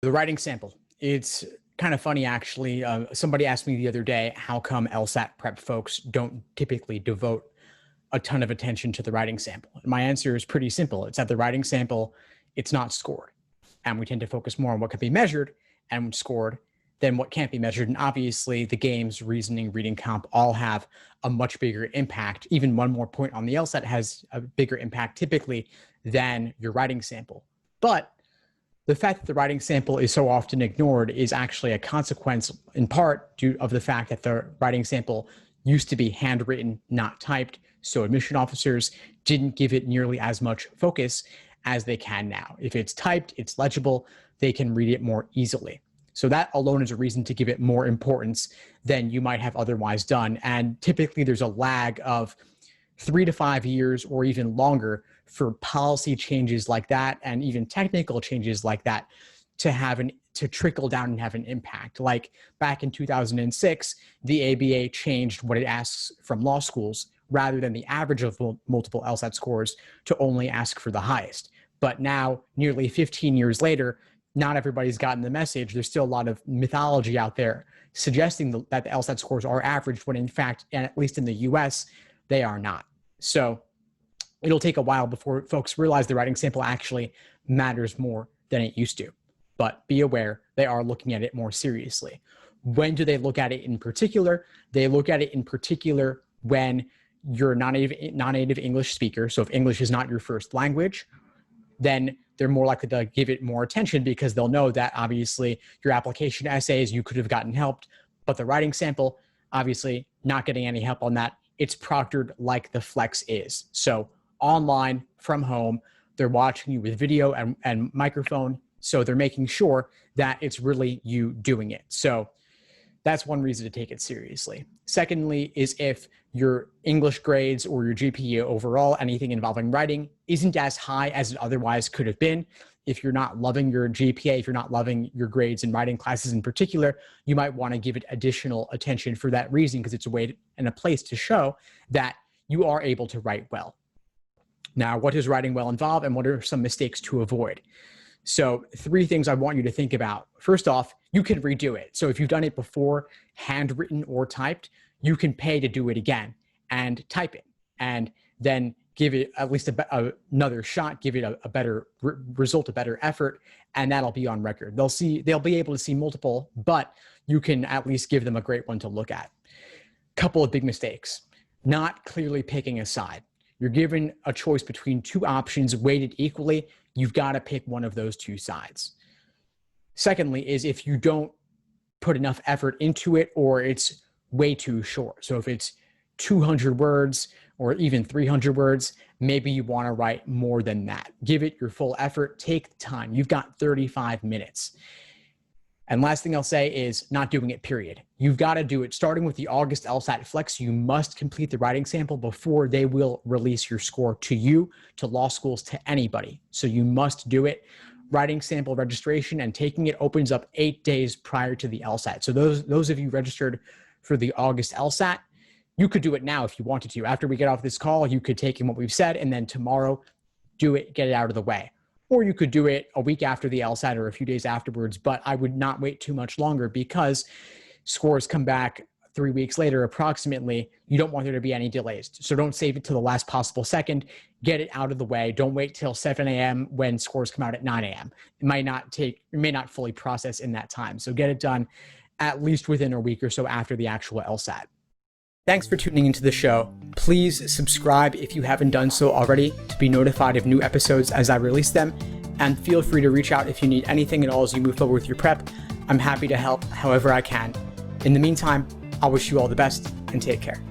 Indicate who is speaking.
Speaker 1: The writing sample. It's kind of funny, actually. Somebody asked me the other day, how come LSAT prep folks don't typically devote a ton of attention to the writing sample? And my answer is pretty simple. It's that the writing sample, it's not scored. And we tend to focus more on what can be measured and scored than what can't be measured. And obviously the games, reasoning, reading comp all have a much bigger impact. Even one more point on the LSAT has a bigger impact typically than your writing sample. But the fact that the writing sample is so often ignored is actually a consequence, in part, due of the fact that the writing sample used to be handwritten, not typed. So admission officers didn't give it nearly as much focus as they can now. If it's typed, it's legible, they can read it more easily. So that alone is a reason to give it more importance than you might have otherwise done. And typically there's a lag of 3 to 5 years or even longer for policy changes like that, and even technical changes like that to trickle down and have an impact. Like back in 2006, the ABA changed what it asks from law schools rather than the average of multiple LSAT scores to only ask for the highest. But now, nearly 15 years later, not everybody's gotten the message. There's still a lot of mythology out there suggesting that the LSAT scores are averaged, when in fact, and at least in the US, they are not. So it'll take a while before folks realize the writing sample actually matters more than it used to. But be aware, they are looking at it more seriously. When do they look at it in particular? They look at it in particular when you're a non-native English speaker. So if English is not your first language, then they're more likely to give it more attention, because they'll know that obviously your application essays, you could have gotten helped, but the writing sample, obviously not getting any help on that. It's proctored like the Flex is. So online, from home, they're watching you with video and microphone. So they're making sure that it's really you doing it. So that's one reason to take it seriously. Secondly, is if your English grades or your GPA overall, anything involving writing, isn't as high as it otherwise could have been. If you're not loving your GPA, if you're not loving your grades in writing classes in particular, you might want to give it additional attention for that reason, because it's a way and a place to show that you are able to write well. Now, what does writing well involve, and what are some mistakes to avoid? So 3 things I want you to think about. First off, you can redo it. So if you've done it before, handwritten or typed, you can pay to do it again and type it, and then give it at least another shot, give it a better result, a better effort, and that'll be on record. They'll be able to see multiple, but you can at least give them a great one to look at. Couple of big mistakes. Not clearly picking a side. You're given a choice between 2 options weighted equally. You've got to pick one of those 2 sides. Secondly, is if you don't put enough effort into it, or it's way too short. So if it's 200 words or even 300 words, maybe you want to write more than that. Give it your full effort. Take the time. You've got 35 minutes. And last thing I'll say is not doing it, period. You've got to do it. Starting with the August LSAT Flex, you must complete the writing sample before they will release your score to you, to law schools, to anybody. So you must do it. Writing sample registration and taking it opens up 8 days prior to the LSAT. So those of you registered for the August LSAT, you could do it now if you wanted to. After we get off this call, you could take in what we've said, and then tomorrow do it, get it out of the way. Or you could do it a week after the LSAT or a few days afterwards, but I would not wait too much longer, because scores come back 3 weeks later approximately. You don't want there to be any delays. So don't save it to the last possible second. Get it out of the way. Don't wait till 7 a.m. when scores come out at 9 a.m. It may not fully process in that time. So get it done at least within a week or so after the actual LSAT. Thanks for tuning into the show. Please subscribe if you haven't done so already to be notified of new episodes as I release them. And feel free to reach out if you need anything at all as you move forward with your prep. I'm happy to help however I can. In the meantime, I wish you all the best and take care.